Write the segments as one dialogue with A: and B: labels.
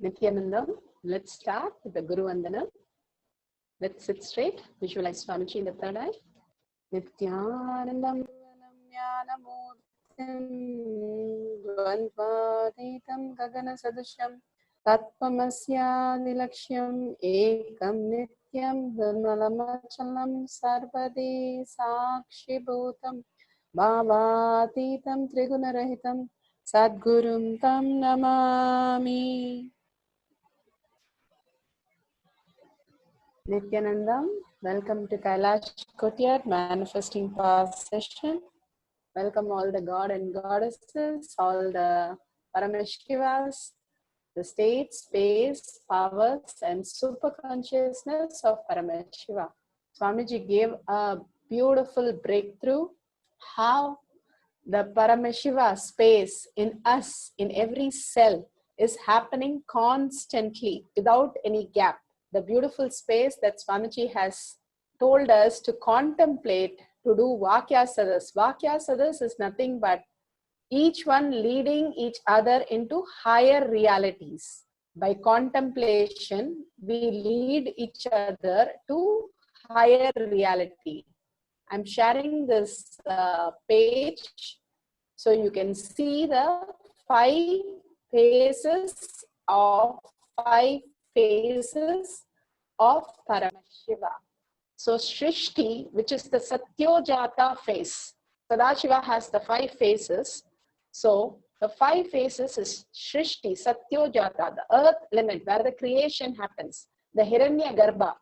A: Nithyanandam. Let's start with the Guru Vandanam. Let's sit straight. Visualize Swamiji in the third eye. Nithyanandam Jnanamurtim Dvandvaditam Gagana Sadusham Tatpamasya Dilaksham Ekam Nityam Dhanmalamachalam Sarvade Sakshi Bhutam Bhavatitam Trigunarahitam Sadgurum Tam Namami. Nithyanandam, welcome to Kailash Courtyard Manifesting Past session. Welcome all the God and Goddesses, all the Paramashivas, the state, space, powers, and super consciousness of Paramashiva. Swamiji gave a beautiful breakthrough how the Paramashiva space in us, in every cell, is happening constantly without any gap. The beautiful space that Swamiji has told us to contemplate, to do Vakyasadas. Vakyasadas is nothing but each one leading each other into higher realities. By contemplation, we lead each other to higher reality. I'm sharing this page so you can see the 5 phases of Paramashiva. So Shrishti, which is the Satyojata phase. Sadashiva has the 5 phases. So the 5 phases is Shrishti, Satyojata, the earth limit where the creation happens. The Hiranya Garbha.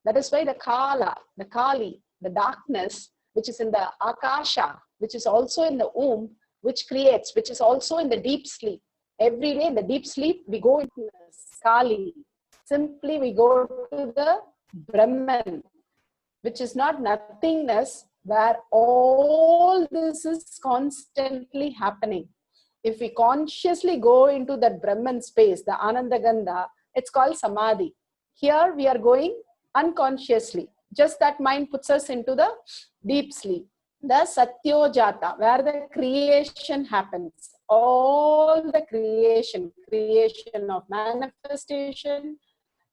A: That is why the Kala, the Kali, the darkness, which is in the Akasha, which is also in the womb, which creates, which is also in the deep sleep. Every day in the deep sleep, we go into the Kali. Simply we go to the Brahman, which is not nothingness, where all this is constantly happening. If we consciously go into that Brahman space, the Anandagandha, it's called Samadhi. Here we are going unconsciously. Just that mind puts us into the deep sleep. The Satyojata, where the creation happens. All the creation of manifestation,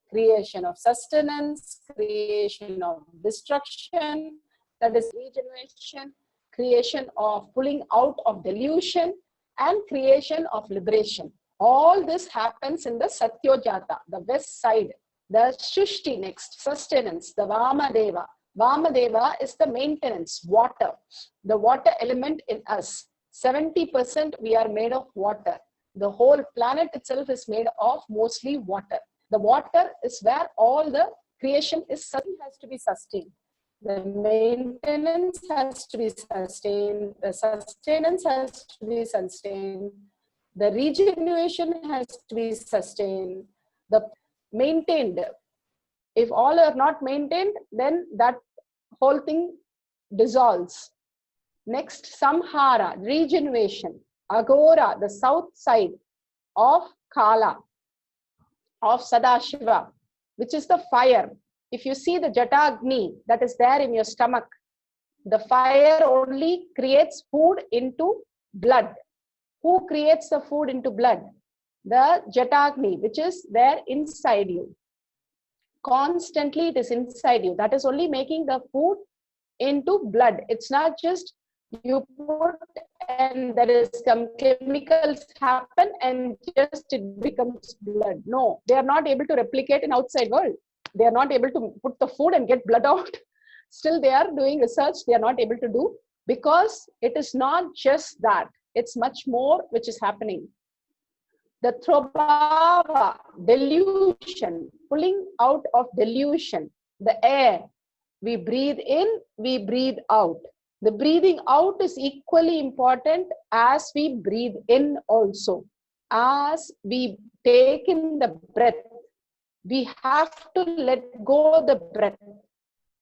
A: creation of sustenance, creation of destruction, that is regeneration, creation of pulling out of delusion, and creation of liberation. All this happens in the Satyojata, the west side. The Shrishti next, sustenance, the Vamadeva. Vamadeva is the maintenance, water, the water element in us. 70% we are made of water. The whole planet itself is made of mostly water. The water is where all the creation has to be sustained. The maintenance has to be sustained. The sustenance has to be sustained. The regeneration has to be sustained. The maintained. If all are not maintained, then that whole thing dissolves. Next, Samhara, regeneration. Agora, the south side of Kala, of Sadashiva, which is the fire. If you see the Jatagni that is there in your stomach, the fire only creates food into blood. Who creates the food into blood? The Jatagni, which is there inside you. Constantly it is inside you. That is only making the food into blood. It's not just you put and there is some chemicals happen and just it becomes blood. No, they are not able to replicate in outside world. They are not able to put the food and get blood out. Still they are doing research. They are not able to do, because it is not just that. It's much more which is happening. The Throbhava, delusion, pulling out of delusion, the air. We breathe in, we breathe out. The breathing out is equally important as we breathe in also. As we take in the breath, we have to let go of the breath.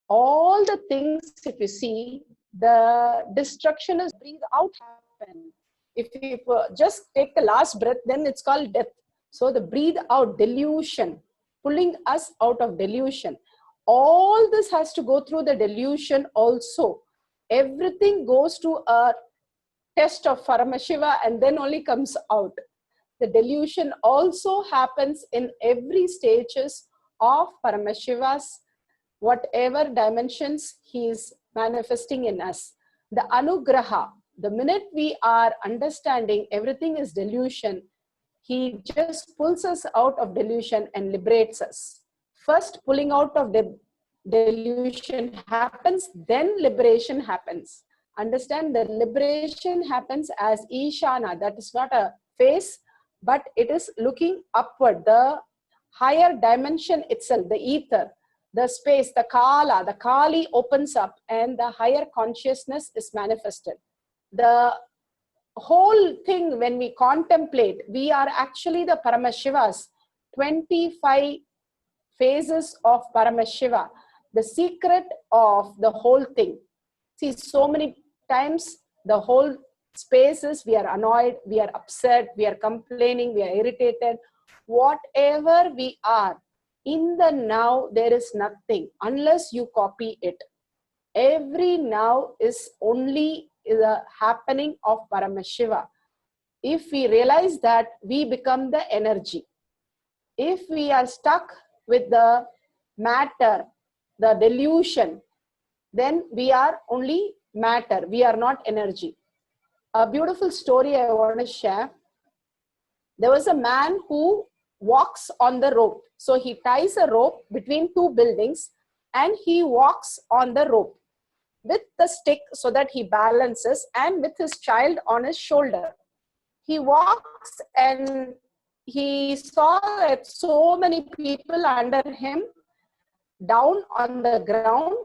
A: All the things, if you see, the destruction is breathe out happen. If you just take the last breath, then it's called death. So the breathe out, delusion, pulling us out of delusion. All this has to go through the delusion also. Everything goes to a test of Paramashiva and then only comes out. the delusion also happens in every stages of Paramashiva's whatever dimensions he is manifesting in us. The anugraha, the minute we are understanding everything is delusion, he just pulls us out of delusion and liberates us. First, pulling out of the delusion happens, then liberation happens. Understand, the liberation happens as Ishana. That is not a face, but it is looking upward, the higher dimension itself, the ether, the space, the Kala, the Kali opens up and the higher consciousness is manifested. The whole thing, when we contemplate, we are actually the Paramashiva's 25 phases of Paramashiva, the secret of the whole thing. See, so many times the whole spaces, we are annoyed, we are upset, we are complaining, we are irritated. Whatever we are, in the now, there is nothing unless you copy it. Every now is only the happening of Paramashiva. If we realize that, we become the energy. If we are stuck with the matter, the delusion, then we are only matter. We are not energy. A beautiful story I want to share. There was a man who walks on the rope. So he ties a rope between two buildings and he walks on the rope with the stick so that he balances, and with his child on his shoulder. He walks and he saw that so many people under him down on the ground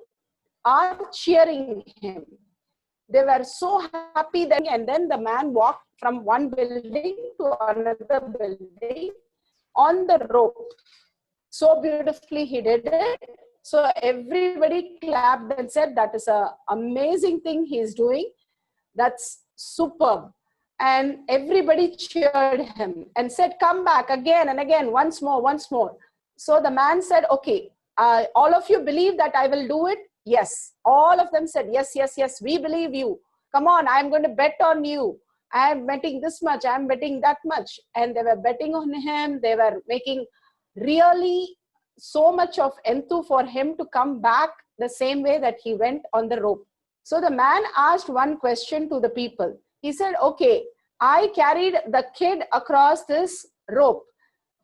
A: are cheering him. They were so happy that, and then the man walked from one building to another building on the rope. So beautifully he did it. So everybody clapped and said, that is an amazing thing he is doing. That's superb. And everybody cheered him and said, come back again and again, once more, once more. So the man said, okay, all of you believe that I will do it? Yes. All of them said, yes, yes, yes, we believe you. Come on, I'm going to bet on you. I'm betting this much, I'm betting that much. And they were betting on him. They were making really so much of enthu for him to come back the same way that he went on the rope. So the man asked one question to the people. He said, okay, I carried the kid across this rope.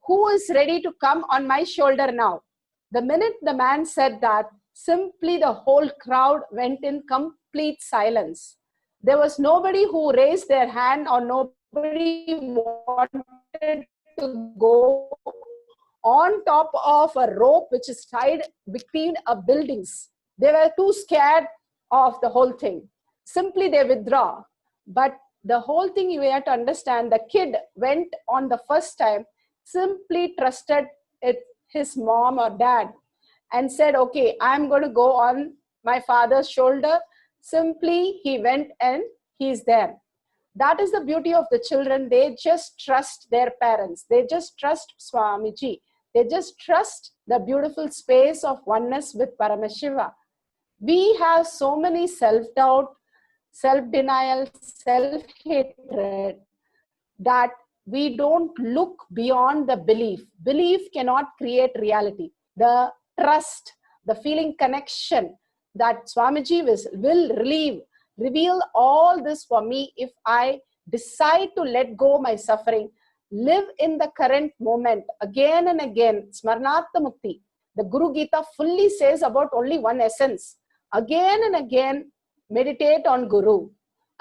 A: Who is ready to come on my shoulder now? The minute the man said that, simply the whole crowd went in complete silence. There was nobody who raised their hand or nobody wanted to go on top of a rope which is tied between buildings. They were too scared of the whole thing. Simply they withdraw. But the whole thing you have to understand, the kid went on the first time, simply trusted his mom or dad and said, okay, I'm going to go on my father's shoulder. Simply he went and he's there. That is the beauty of the children. They just trust their parents. They just trust Swamiji. They just trust the beautiful space of oneness with Paramashiva. We have so many self-doubt, self-denial, self-hatred that we don't look beyond the belief. Belief cannot create reality. The trust, the feeling connection that Swamiji will reveal all this for me if I decide to let go my suffering, live in the current moment again and again. Smarnartha Mukti. The Guru Gita fully says about only one essence. Again and again, meditate on Guru.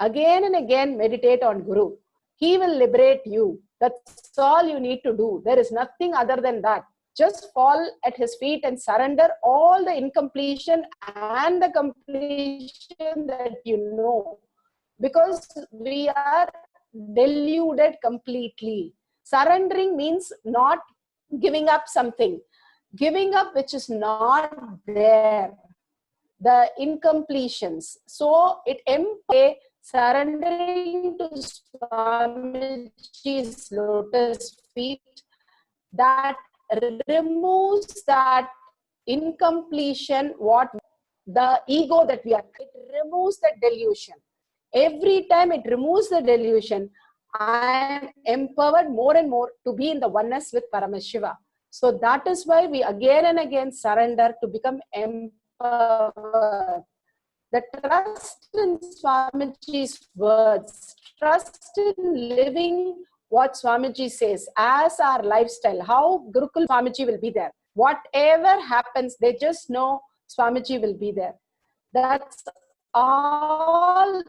A: Again and again, meditate on Guru. He will liberate you. That's all you need to do. There is nothing other than that. Just fall at his feet and surrender all the incompletion and the completion that you know. Because we are deluded completely. Surrendering means not giving up something. Giving up which is not there. The incompletions. So it implies surrendering to Swamiji's lotus feet, that removes that incompletion, the ego that we are. It removes the delusion. Every time it removes the delusion, I am empowered more and more to be in the oneness with Paramashiva. So that is why we again and again surrender to become empowered. The trust in Swamiji's words, trust in living what Swamiji says as our lifestyle, how Gurukul Swamiji will be there. Whatever happens, they just know Swamiji will be there. That's all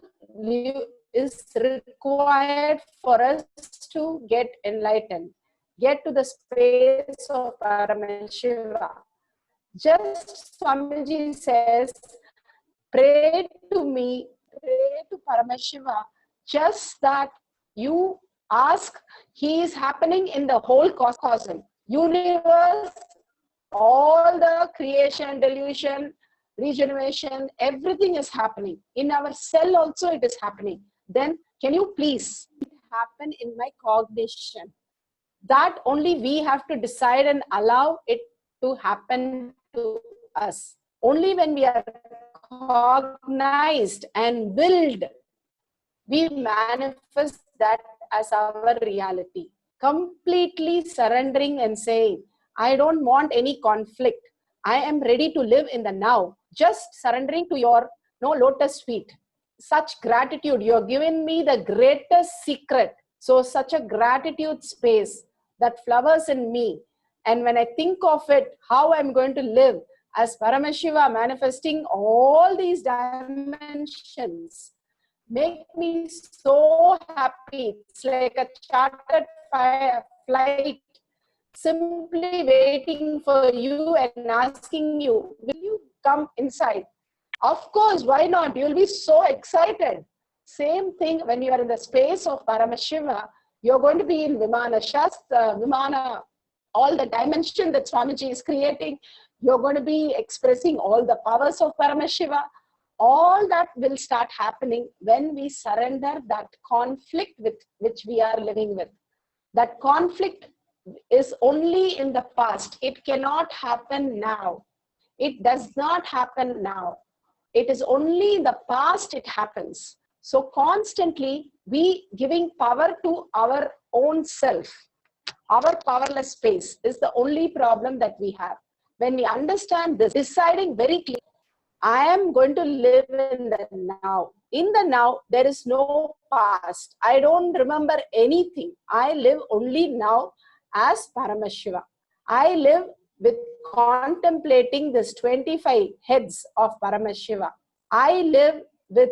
A: is required for us to get enlightened, get to the space of Paramashiva. Just Swamiji says, pray to me, pray to Paramashiva, just that you ask, he is happening in the whole cosmos, universe, all the creation, delusion, regeneration, everything is happening. In our cell also it is happening. Then can you please happen in my cognition? That only we have to decide and allow it to happen to us. Only when we are cognized and willed, we manifest that as our reality. Completely surrendering and saying, I don't want any conflict. I am ready to live in the now. Just surrendering to your lotus feet. Such gratitude. You have given me the greatest secret. So such a gratitude space that flowers in me. And when I think of it, how I'm going to live as Paramashiva, manifesting all these dimensions, make me so happy. It's like a chartered flight, simply waiting for you and asking you, will you come inside? Of course, why not? You'll be so excited. Same thing when you are in the space of Paramashiva, you're going to be in Vimana Shastra, Vimana, all the dimension that Swamiji is creating. You're going to be expressing all the powers of Paramashiva. All that will start happening when we surrender that conflict with which we are living with. That conflict is only in the past. It cannot happen now. It does not happen now. It is only in the past it happens. So constantly we giving power to our own self. Our powerless space is the only problem that we have. When we understand this, deciding very clearly, I am going to live in the now. In the now, there is no past. I don't remember anything. I live only now as Paramashiva. I live with contemplating this 25 heads of Paramashiva. I live with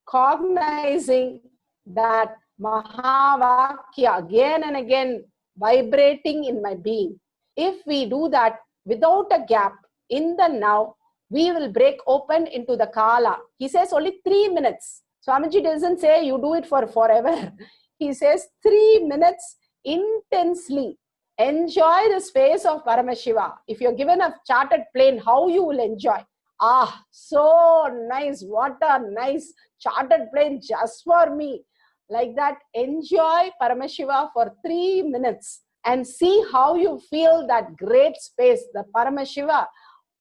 A: cognizing that Mahavakya again and again vibrating in my being. If we do that without a gap in the now, we will break open into the Kala. He says only 3 minutes. Swamiji doesn't say you do it for forever. He says 3 minutes intensely. Enjoy the space of Paramashiva. If you're given a chartered plane, how you will enjoy? Ah, so nice. What a nice chartered plane just for me. Like that, enjoy Paramashiva for 3 minutes and see how you feel that great space. The Paramashiva,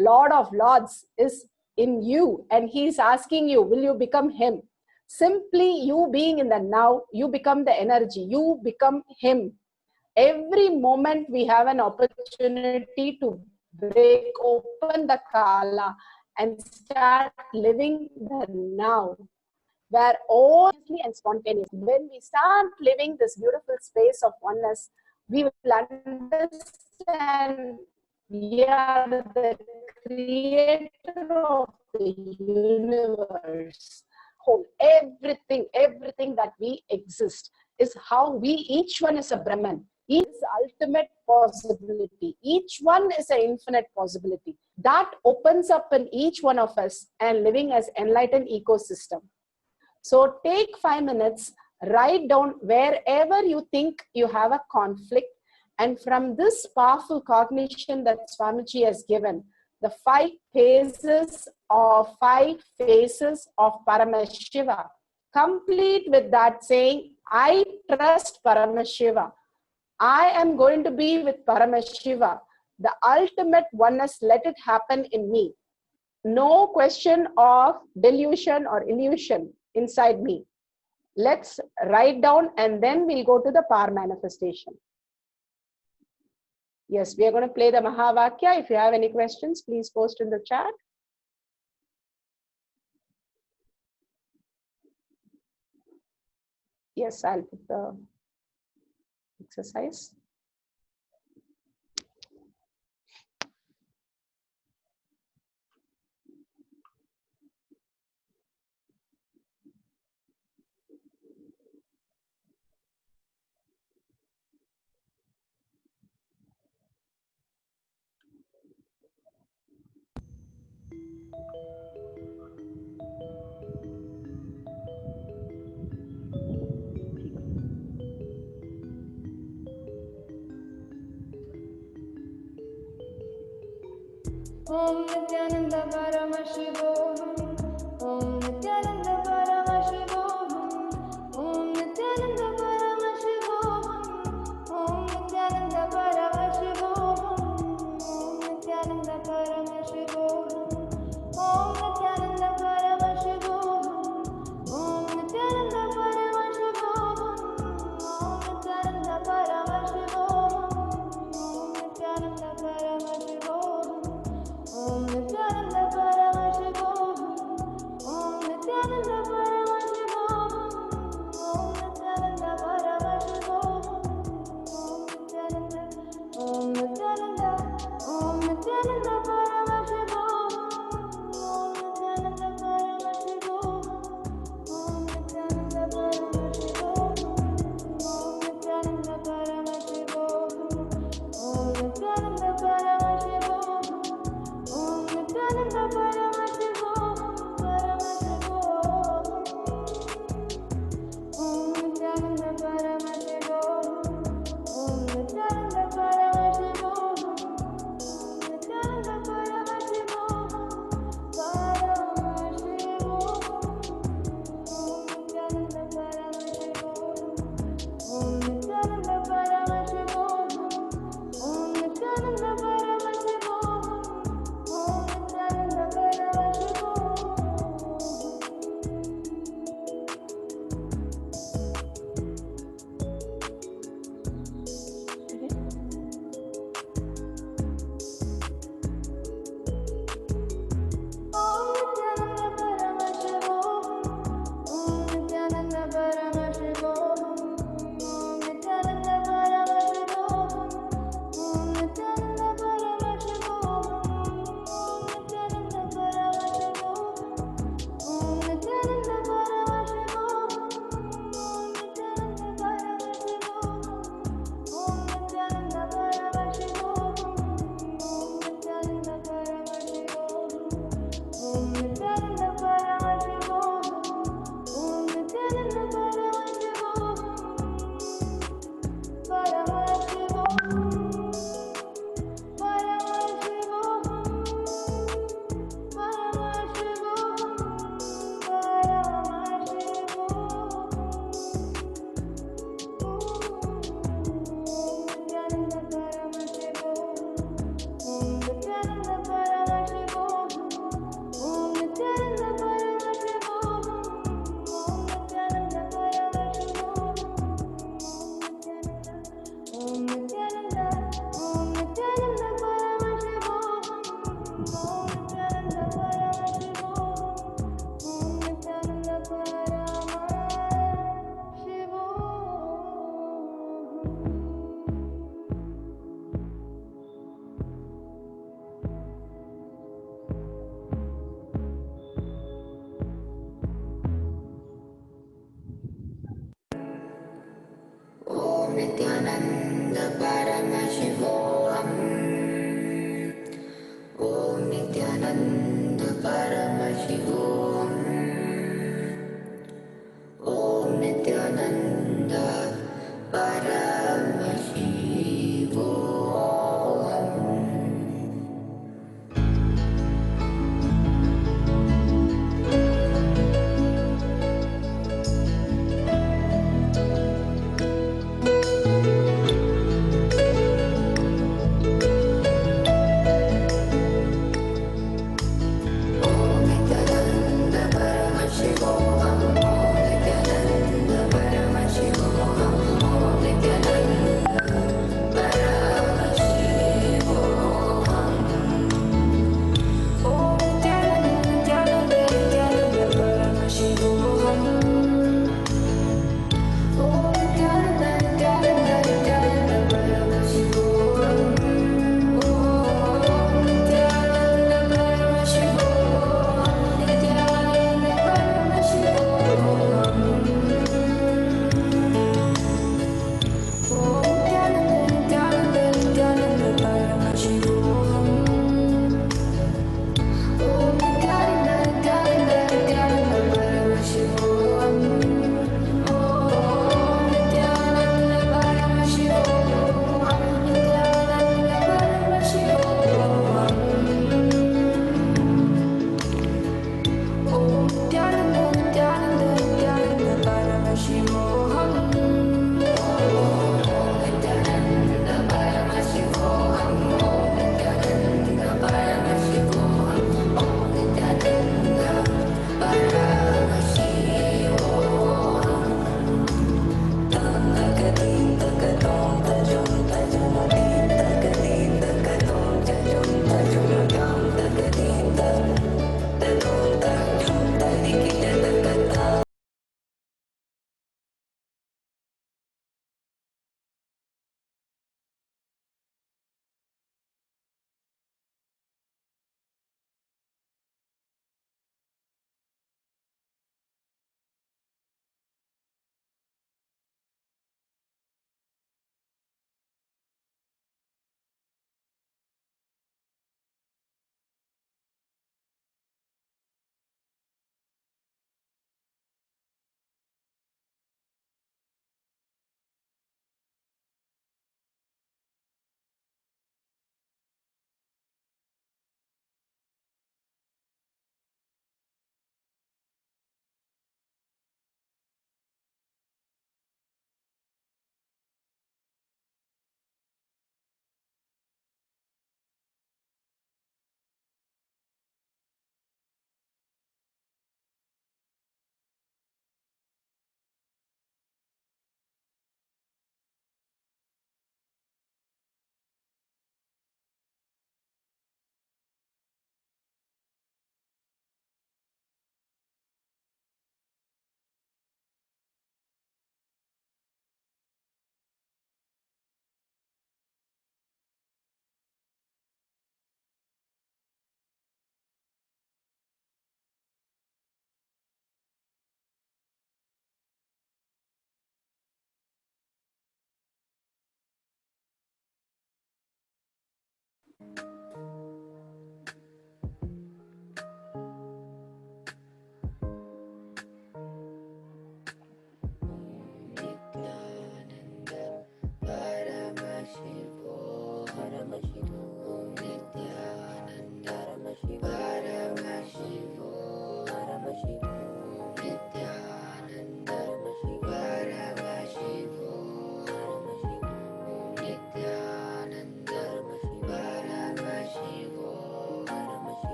A: Lord of Lords, is in you and he's asking you, will you become him? Simply you being in the now, you become the energy, you become him. Every moment we have an opportunity to break open the Kala and start living the now, where all and spontaneous. When we start living this beautiful space of oneness, we will understand we are the creator of the universe. Whole, everything that we exist is how we, each one is a Brahman. Each is ultimate possibility. Each one is an infinite possibility. That opens up in each one of us and living as enlightened ecosystem. So take 5 minutes, write down wherever you think you have a conflict. And from this powerful cognition that Swamiji has given, the 5 phases of Paramashiva, complete with that saying, I trust Paramashiva. I am going to be with Paramashiva. The ultimate oneness, let it happen in me. No question of delusion or illusion inside me. Let's write down and then we'll go to the power manifestation. Yes, we are going to play the Mahavakya. If you have any questions, please post in the chat. Yes, I'll put the exercise.
B: Om Nithyananda Paramashivam. Om Nithyananda Paramashivam. Om Nithyananda Paramashivam. Om Nithyananda Paramashivam. Om Nithyananda Paramashivam. Om Nithyananda Paramashivam. Om Nithyananda Paramashivam. Om Nithyananda Paramashivam. Om Nithyananda Paramashivam. Om Nithyananda Paramashivam. Om Nithyananda Paramashivam. Om Nithyananda Paramashivam. Om Nithyananda Om Nithyananda Paramashivam. Om Nithyananda Paramashivam. Om Nithyananda Paramashivam. Om Nithyananda Paramashivam. Om Nithyananda Paramashivam. Om Nithyananda Paramashivam. Om Nithyananda Paramashivam. Om Nithyananda Paramashivam. Nithyananda Paramashivam. Om Nithyananda Paramashivam. Om Nithyananda Paramashivam. Om Nithyananda
C: Nithyananda Paramashivam. Om Nithyananda Paramashivam. Om Nithyananda Paramashivam. Om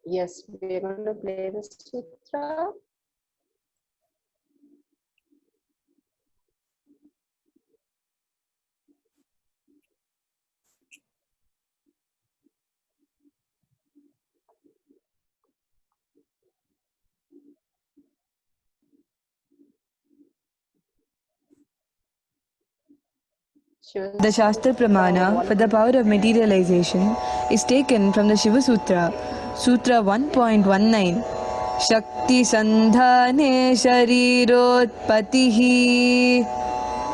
A: Yes, we're going to play the sutra.
D: The Shastra Pramana for the power of materialization is taken from the Shiva Sutra, Sutra 1.19. Shakti Sandhane Sharirotpatihi.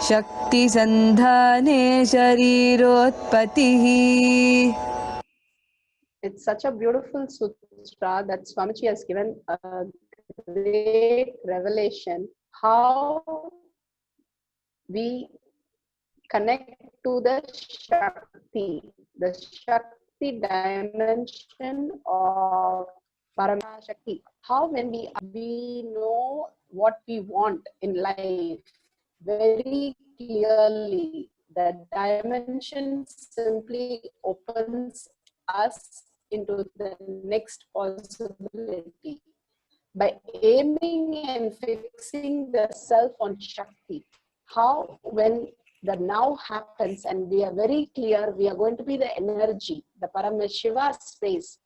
D: Shakti Sandhane Sharirotpatihi.
A: It's such a beautiful sutra that Swamiji has given a great revelation how we connect to the Shakti dimension of Paramashiva. How when we know what we want in life very clearly, the dimension simply opens us into the next possibility. By aiming and fixing the self on Shakti, how when the now happens and we are very clear, we are going to be the energy, the Paramashiva space,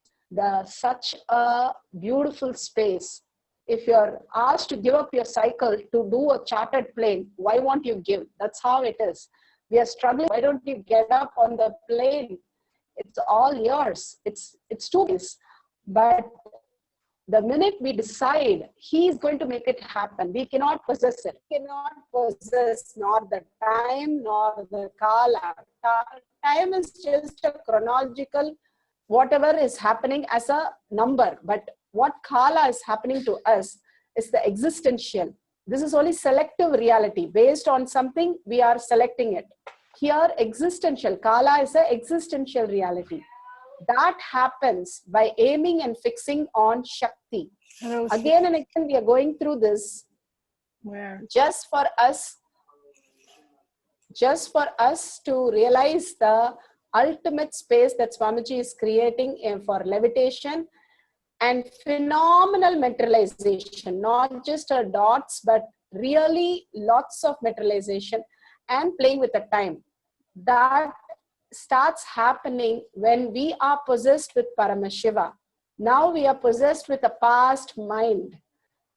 A: such a beautiful space. If you're asked to give up your cycle to do a chartered plane, why won't you give? That's how it is. We are struggling. Why don't you get up on the plane? It's all yours. It's too nice. But the minute we decide, he is going to make it happen. We cannot possess it. We cannot possess nor the time nor the kala. Time is just a chronological, whatever is happening as a number. But what kala is happening to us is the existential. This is only selective reality. Based on something, we are selecting it. Here, existential. Kala is an existential reality. That happens by aiming and fixing on Shakti. Again and again, we are going through this.
D: Where?
A: Just for us to realize the ultimate space that Swamiji is creating for levitation and phenomenal materialization, not just our dots, but really lots of materialization and playing with the time. That starts happening when we are possessed with Paramashiva. Now we are possessed with a past mind.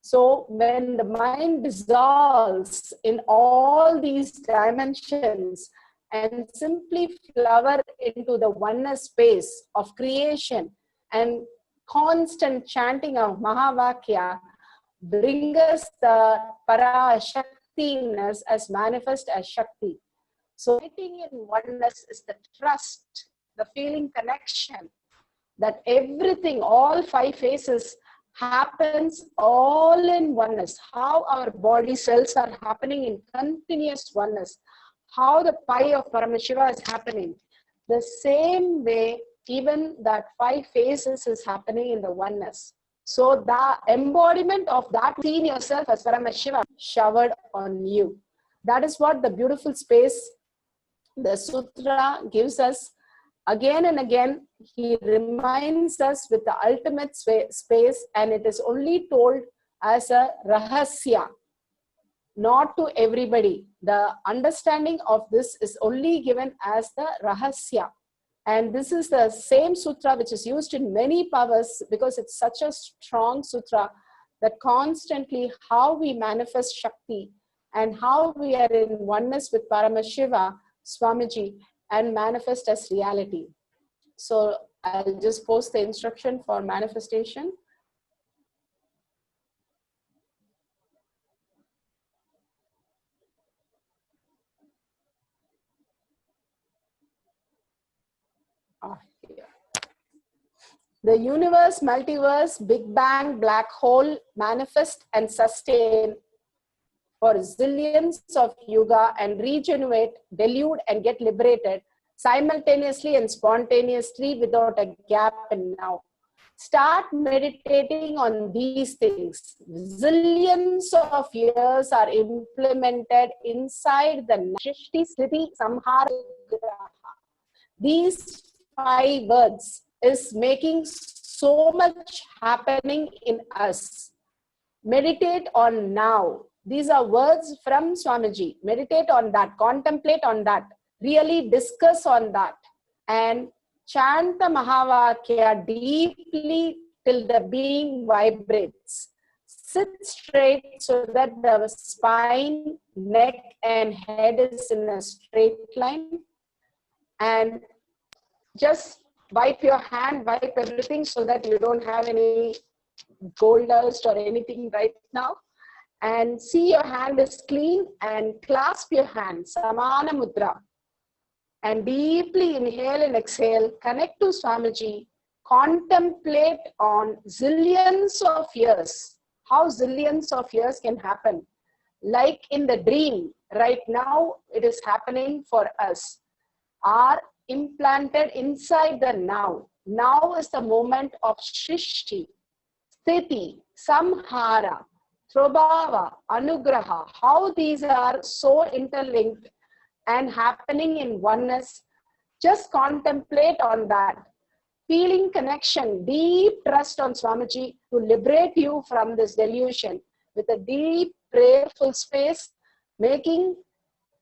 A: So when the mind dissolves in all these dimensions and simply flower into the oneness space of creation and constant chanting of Mahavakya, bring us the Parashaktiness as manifest as Shakti. So sitting in oneness is the trust, the feeling connection, that everything, all five phases happens all in oneness. How our body cells are happening in continuous oneness. How the pie of Paramashiva is happening. The same way, even that five phases is happening in the oneness. So the embodiment of that, seeing yourself as Paramashiva showered on you. That is what the beautiful space the sutra gives us. Again and again, he reminds us with the ultimate space, and it is only told as a rahasya, not to everybody. The understanding of this is only given as the rahasya. And this is the same sutra which is used in many powers because it's such a strong sutra that constantly how we manifest Shakti and how we are in oneness with Paramashiva, Swamiji, and manifest as reality. So I'll just post the instruction for manifestation. The universe, multiverse, Big Bang, black hole manifest and sustain for zillions of yuga and regenerate, delude and get liberated simultaneously and spontaneously without a gap in now. Start meditating on these things. Zillions of years are implemented inside the Shrishti, Sriti, Samhara, Graha. These 5 words is making so much happening in us. Meditate on now. These are words from Swamiji. Meditate on that, contemplate on that, really discuss on that, and chant the Mahavakya deeply till the being vibrates. Sit straight so that the spine, neck, and head is in a straight line. And just wipe your hand, wipe everything so that you don't have any gold dust or anything right now. And see your hand is clean and clasp your hand, Samana Mudra. And deeply inhale and exhale, connect to Swamiji, contemplate on zillions of years, how zillions of years can happen. Like in the dream, right now it is happening for us, are implanted inside the now. Now is the moment of Shrishti, Sthiti, Samhara, Prabhava, Anugraha, how these are so interlinked and happening in oneness. Just contemplate on that. Feeling connection, deep trust on Swamiji to liberate you from this delusion with a deep prayerful space, making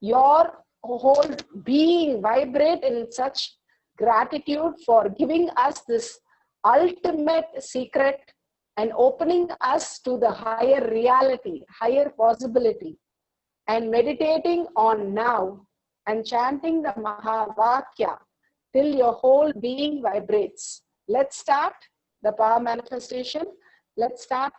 A: your whole being vibrate in such gratitude for giving us this ultimate secret and opening us to the higher reality, higher possibility, and meditating on now and chanting the Mahavakya till your whole being vibrates. Let's start the power manifestation. Let's start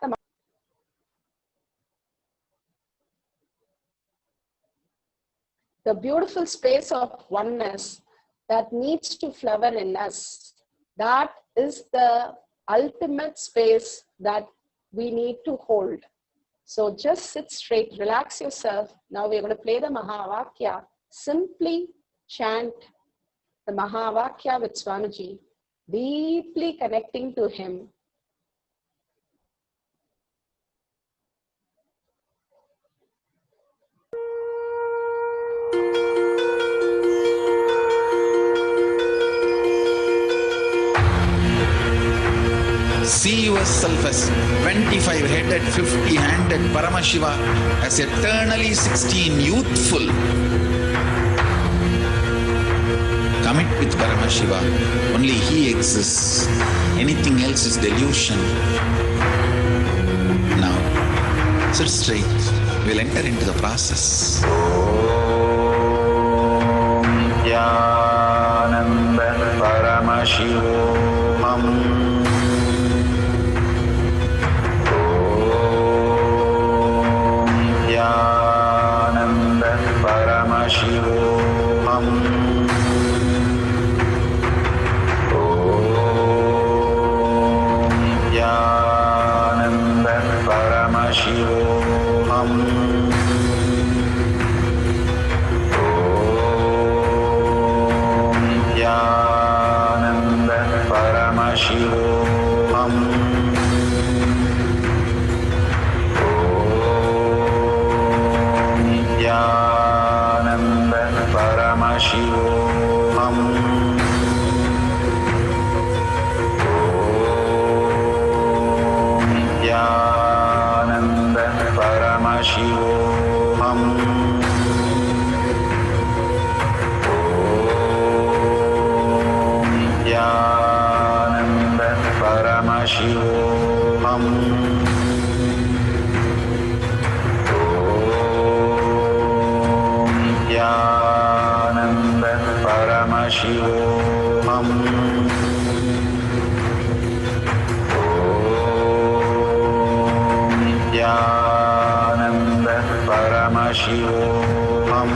A: the beautiful space of oneness that needs to flower in us. That is the ultimate space that we need to hold. So just sit straight, relax yourself. Now we're going to play the Mahavakya. Simply chant the Mahavakya with Swamiji, deeply connecting to him.
E: See yourself as 25-headed, 50-handed Paramashiva, as eternally 16, youthful. Commit with Paramashiva. Only he exists. Anything else is delusion. Now, sit straight. We'll enter into the process.
F: Nithyananda Paramashivam. Paramashivam. Nithyananda Paramashivam. Nithyananda Paramashivam. Paramashivam. Nithyananda Paramashivam. Nithyananda Paramashivam.
E: Paramashivam.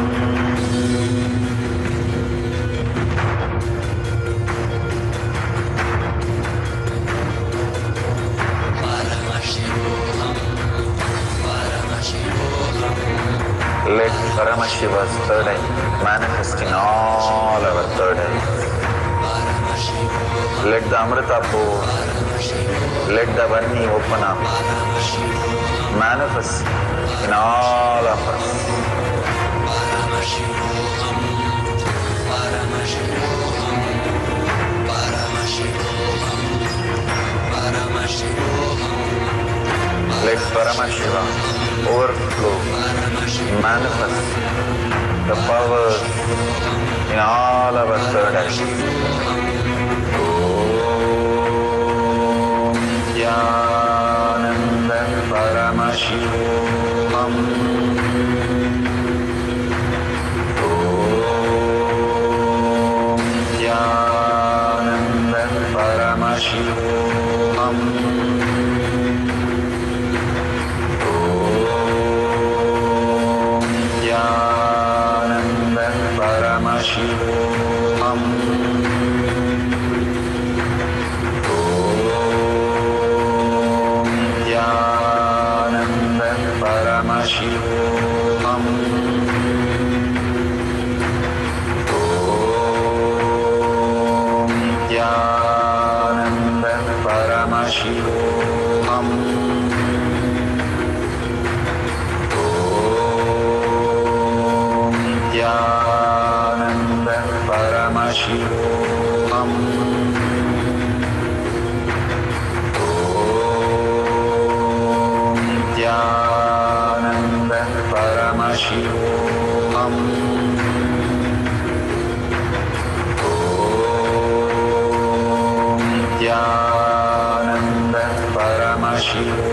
E: Let Paramashiva's third eye manifest in all our third eyes. Let the Amrita pour, let the Varni open up, manifest in all of us. Let Paramashiva overflow, manifest the power in all our third eyes. Om Nithyananda Paramashivam. Om Nithyananda Paramashivam. Paramashivam. Om Nithyananda Paramashivam. Om Nithyananda Paramashivam. Paramashivam. Om Nithyananda Paramashivam. Om Nithyananda Paramashivam. Om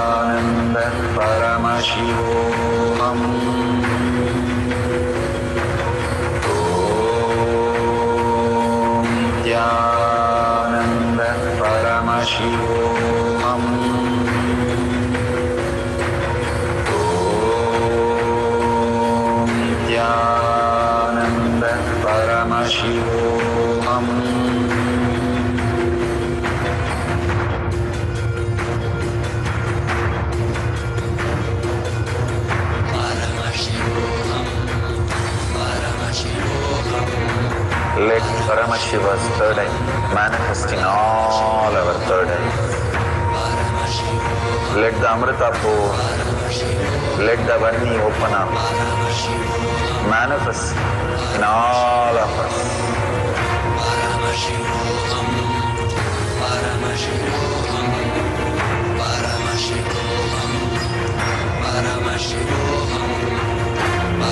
E: Nithyananda Paramashivam. Om Nithyananda Paramashivam. Om Nithyananda Paramashivam. Let Paramashiva's third eye manifest in all our third eyes. Let the Amrita pour, let the Varni open up, manifest in all of us.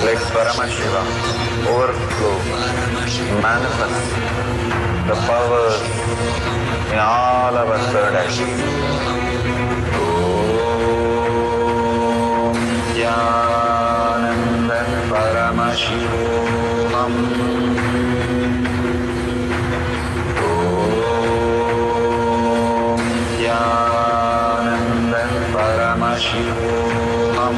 E: Let Paramashiva overflow, manifest the power in all our third eyes. Om Nithyananda Paramashivam. Om Nithyananda Paramashivam.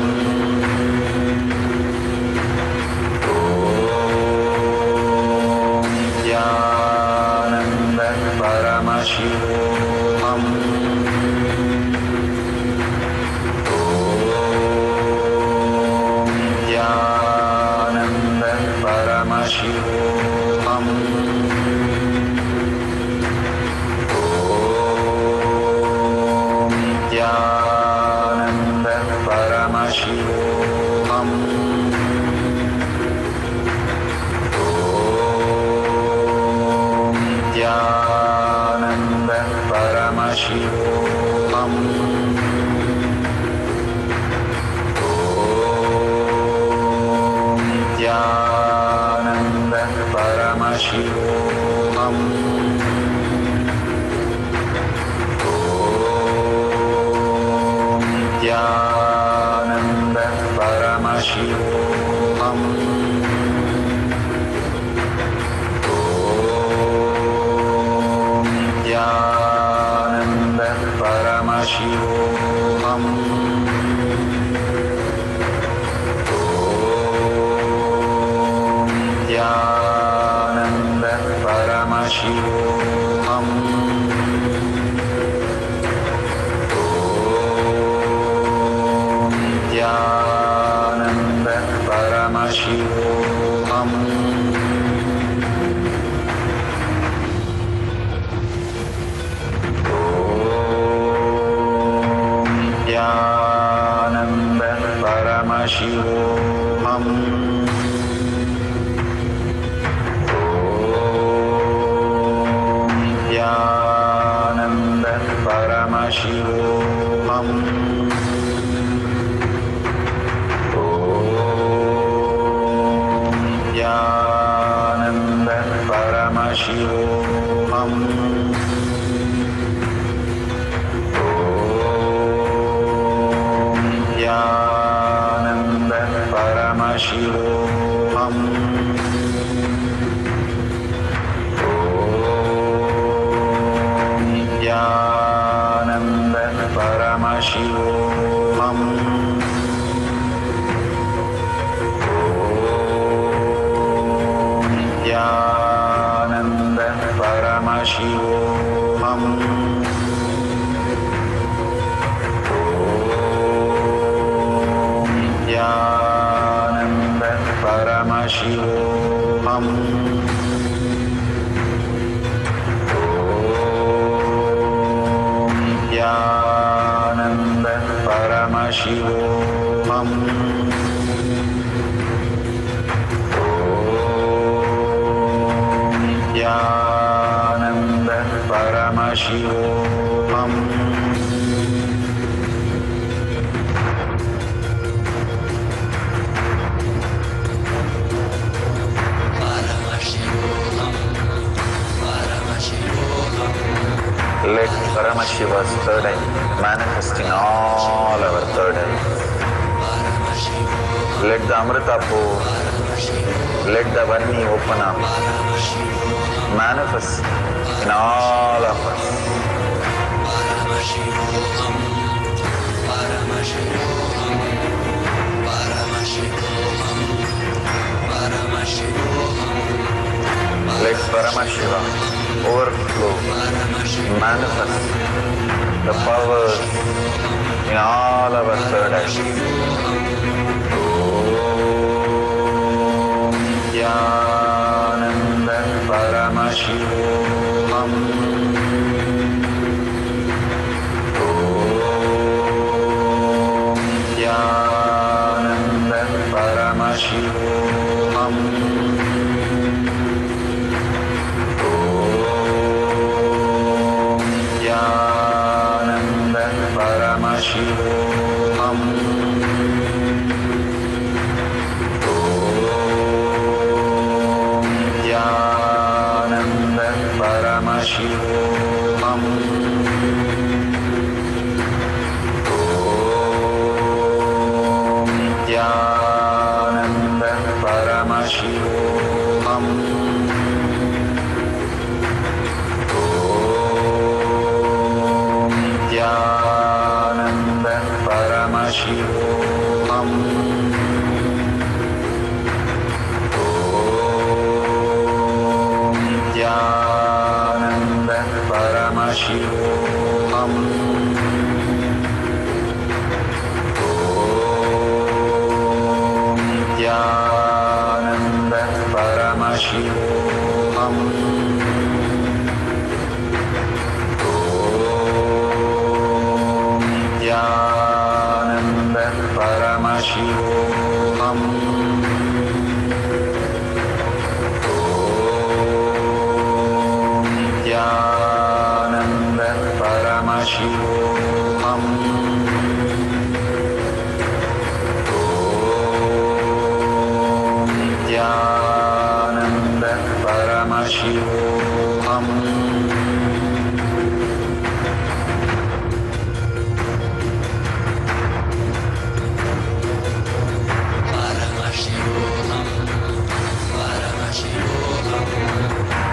E: Nithyananda Paramashivam. Om Nithyananda Paramashivam. Om Nithyananda Paramashivam. Nithyananda Paramashivam. Om Nithyananda Paramashivam. Om Nithyananda Paramashivam. Om Paramashivam. Om Nithyananda Paramashivam. Om Nithyananda Paramashivam. Nithyananda Paramashivam. Om Nithyananda Paramashivam. Om Nithyananda Paramashivam. Nithyananda Paramashivam. Om Nithyananda Paramashivam. Om Nithyananda Paramashivam. Nithyananda Paramashivam. Om Nithyananda Paramashivam. Let Paramashiva's third eye manifest in all our third eyes. Let the Amrita pour, let the Varni open up, manifest in all of us. Let Paramashiva overflow, manifest the powers in all our third eyes. Om Nithyananda Paramashivam. Om Nithyananda Paramashivam. Nithyananda Paramashivam. Om Nithyananda Paramashivam. Om Nithyananda Paramashivam. Nithyananda Paramashivam. Om Nithyananda Paramashivam. Om Nithyananda Paramashivam. Nithyananda Paramashivam. Om Nithyananda Paramashivam. Om Nithyananda Paramashivam.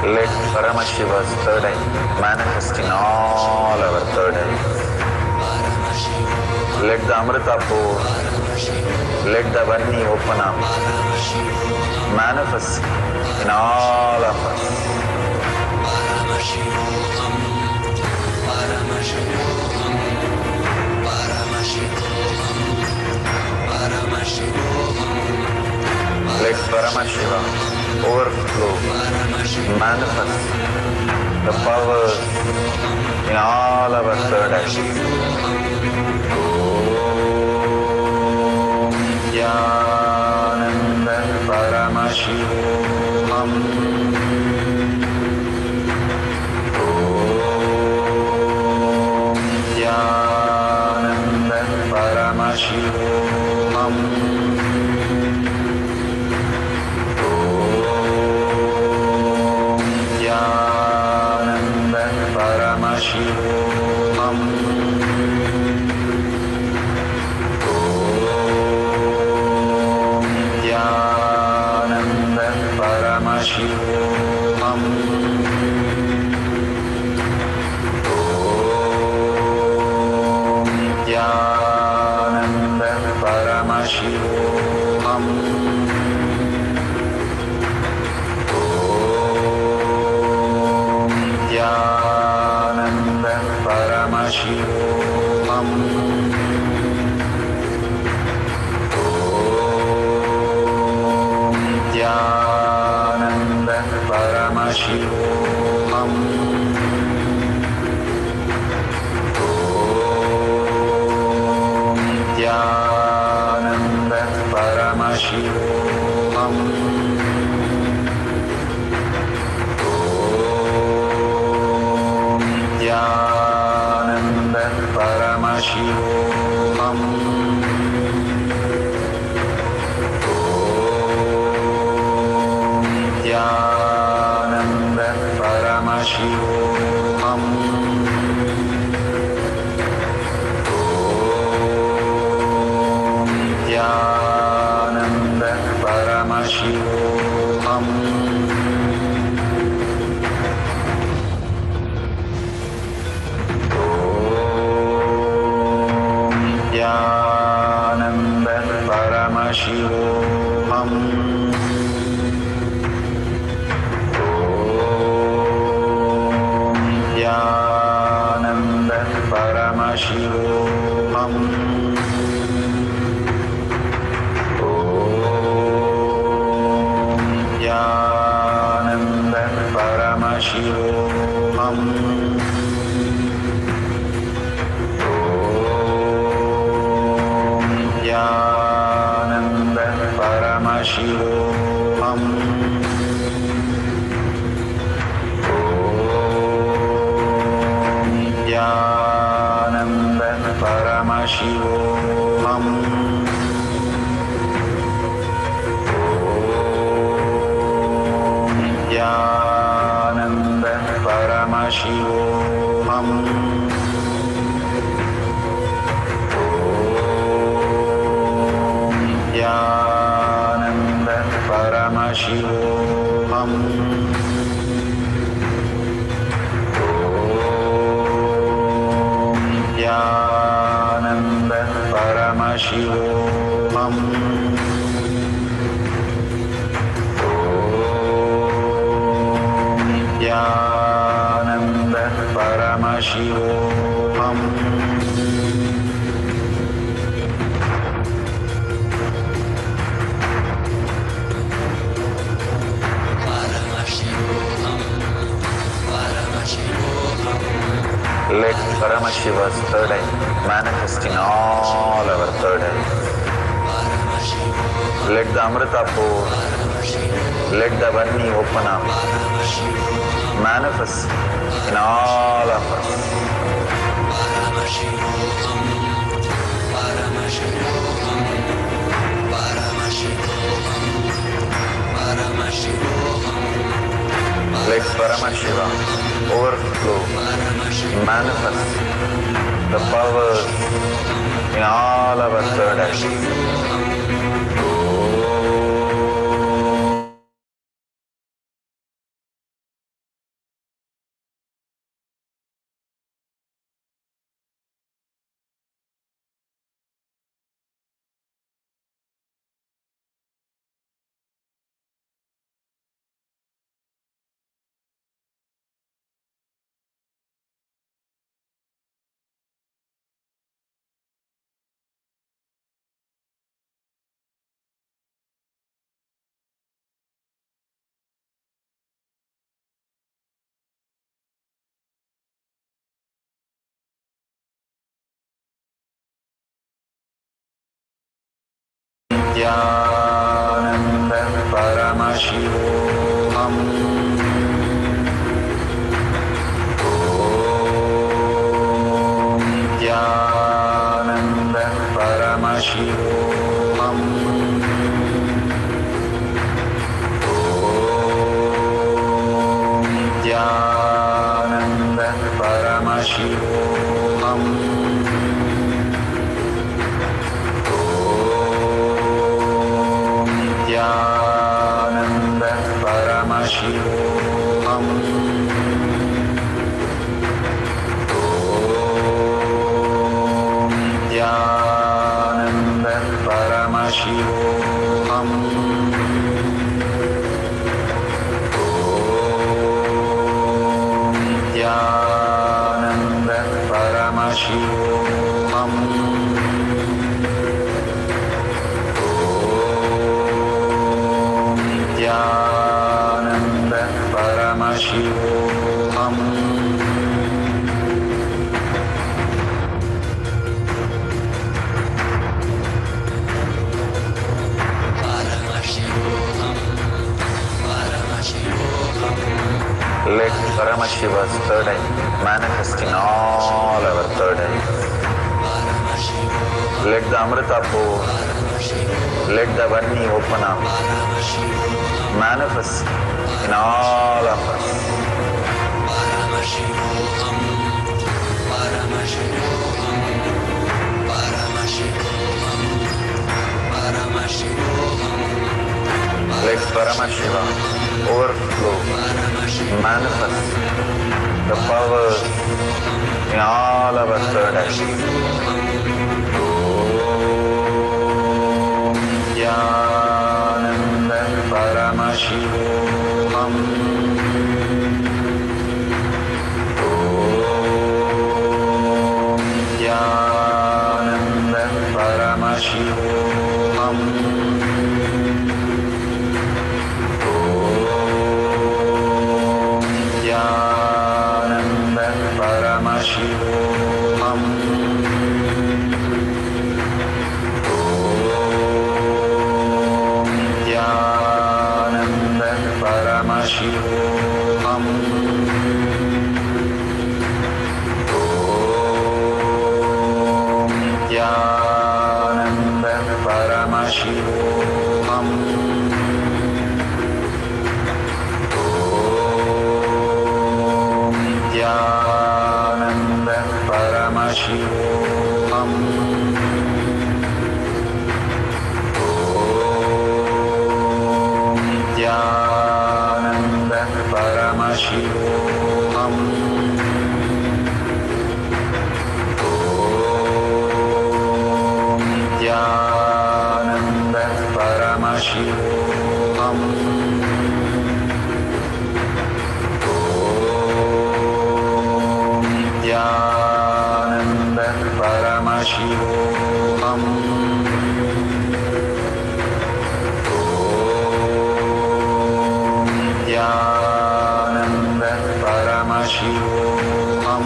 E: Let Paramashiva's third eye manifest in all our third eyes. Let the Amrita pour, let the Varni open up, manifest in all of us.
F: our third eye. Om Nithyananda Paramashivam. Om Nithyananda Paramashivam. Paramashivam. Om Nithyananda Paramashivam. Om Nithyananda Paramashivam. Paramashivam. Om Nithyananda Paramashivam. Om Nithyananda Paramashivam. Paramashivam. Om Nithyananda Paramashivam. Om Nithyananda Paramashivam. Nithyananda Paramashivam. Om Nithyananda Paramashivam. Om Nithyananda Paramashivam. Nithyananda Paramashivam. Om Nithyananda Paramashivam. Om Nithyananda Paramashivam. Nithyananda Paramashivam. Om Nithyananda Paramashivam. Om Nithyananda Paramashivam. Let Paramashiva's third eye manifest in all our third eyes. Let the Amrita pour, let the Vani open up, manifest in all of us. Let Paramashiva overflow, manifest the powers in all our third eyes. Nithyananda Paramashivam. Om Nithyananda Paramashivam. Om Nithyananda Paramashivam. Nithyananda Paramashivam. Om Nithyananda Paramashivam. Om Nithyananda Paramashivam. Nithyananda Paramashivam. Let Paramashiva's third eye manifest in all our third eyes. Let the Amrita pour, let the Vani open up, manifest in all of us. Let Paramashiva overflow, manifest the powers in all our third eyes. Om Nithyananda Paramashivam. Om Nithyananda Paramashivam. Om Nithyananda Paramashivam. Om Nithyananda Paramashivam. Om Nithyananda Paramashivam. Om Nithyananda Paramashivam. Om Nithyananda Paramashivam. Om Nithyananda Paramashivam. Om Nithyananda Paramashivam. Om Nithyananda Paramashivam. Om Nithyananda Paramashivam. Om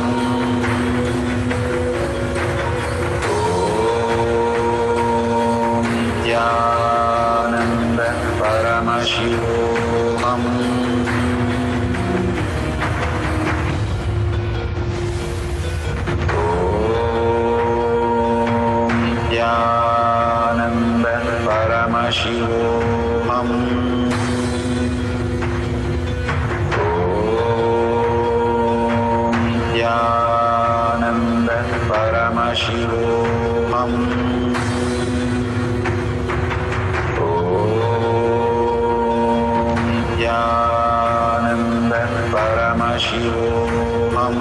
F: Nithyananda Paramashivam. Om Nithyananda Paramashivam. Om Nithyananda Paramashivam. Om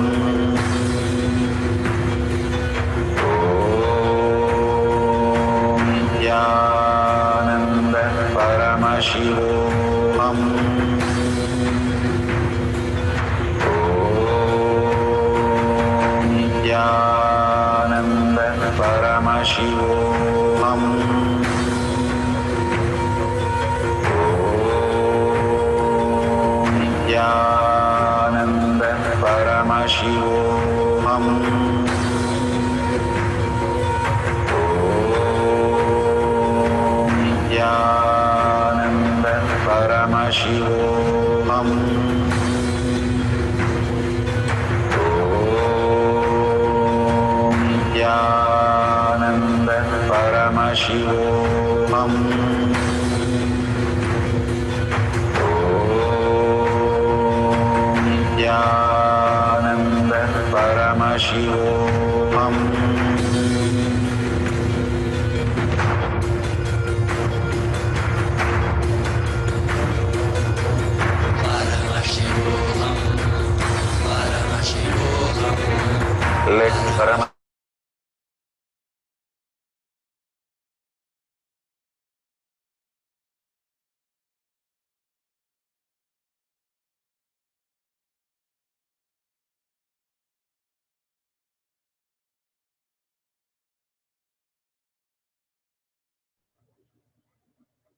F: Nithyananda Paramashivam. Om Nithyananda Paramashivam. Om Nithyananda Paramashivam. Om
E: Paramashivam. Let Paramashiva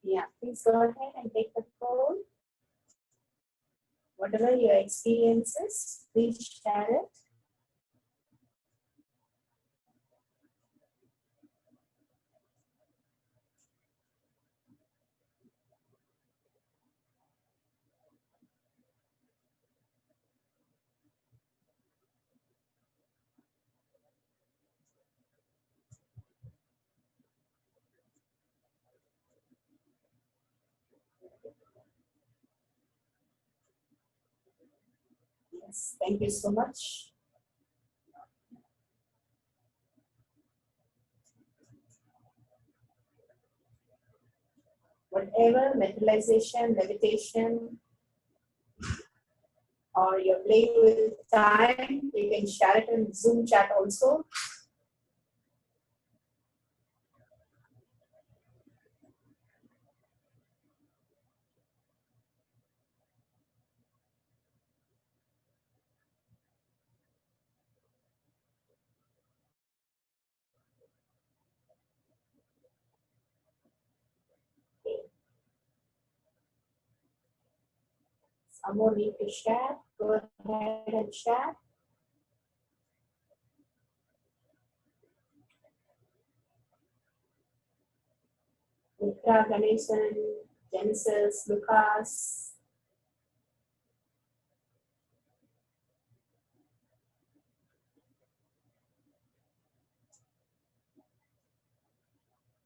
A: Yeah, please go ahead and take the poll. Whatever your experiences, please share it. Yes, thank you so much. Whatever mentalization, meditation, or you're playing with time, you can share it in Zoom chat also. Some more need to share. Go ahead and share. Mitra, Ganesan, Genesis, Lucas.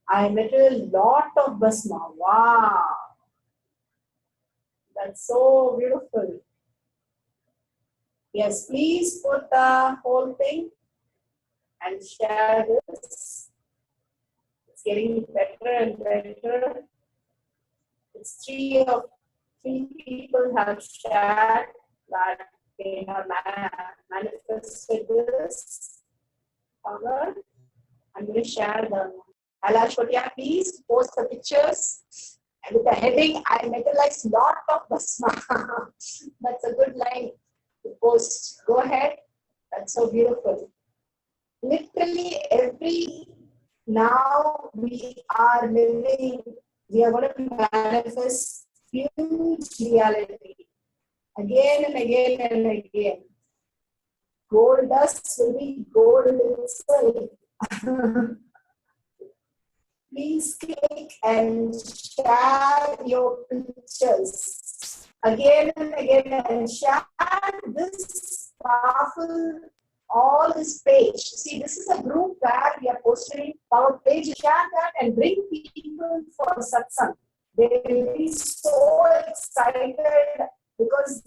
A: I met a lot of Basma. Wow. That's so beautiful. Yes, please put the whole thing and share this. It's getting better and better. It's three people have shared that they have manifested this power. I'm going to share the Kailash, please post the pictures. And with the heading, I metallized lot of Basma. That's a good line to post. Go ahead. That's so beautiful. Literally every now we are living, we are going to manifest huge reality again and again and again. Gold dust will be gold itself. Please click and share your pictures again and again and share this powerful, all this page. See, this is a group where we are posting our page. Share that and bring people for satsang. They will be so excited because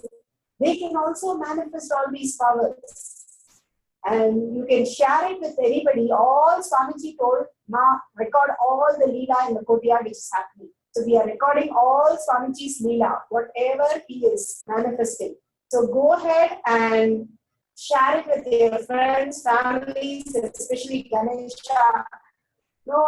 A: they can also manifest all these powers. And you can share it with anybody. All Swamiji told, now record all the Leela in the courtyard which is happening. So we are recording all Swamiji's Leela, whatever he is manifesting. So go ahead and share it with your friends, families, especially Ganesha. You know,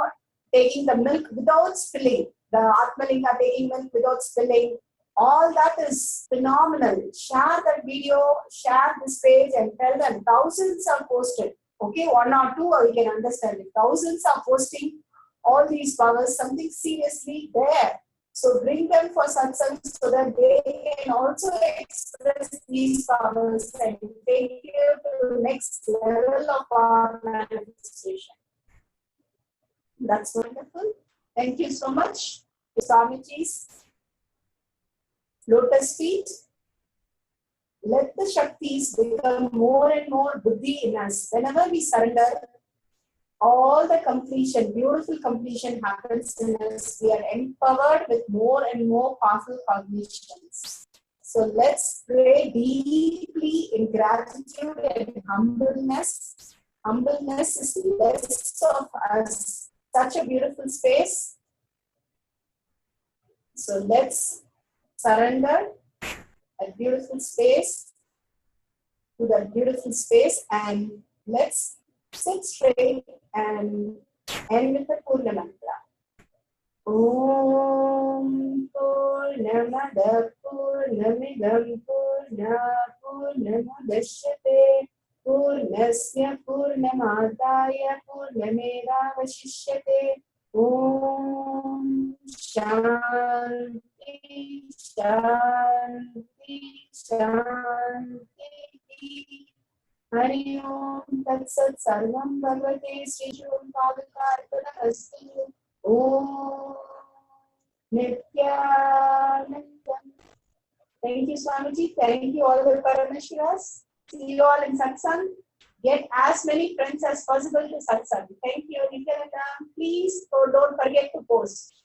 A: taking the milk without spilling. The Atmalinga taking milk without spilling. All that is phenomenal. Share that video, share this page and tell them. Thousands are posted. Okay, one or two, we can understand it. Thousands are posting all these powers, something seriously there. So bring them for satsang so that they can also express these powers and take you to the next level of our manifestation. That's wonderful. Thank you so much, Swamiji's lotus feet. Let the Shaktis become more and more buddhi in us. Whenever we surrender, all the completion, beautiful completion happens in us. We are empowered with more and more powerful cognitions. So let's pray deeply in gratitude and humbleness. Humbleness is less of us. Such a beautiful space. So let's surrender a beautiful space to that beautiful space, and let's sit straight and end with the Purna mantra. Om Purnamada Purnamidam Purnamudachyate Purnasya Purnamadaya Purnamedavashishyate. Om Shanti Shanti Shanti. Hari Om Tat Sat Sarvam Bhagavate Sri Shri Bhagavatarpanastu. Om Nithyanandam. Thank you, Swamiji. Thank you, all the Paramashivas. See you all in Satsang. Get as many friends as possible to Satsang. Thank you, Nithyanandam. Please don't forget to post.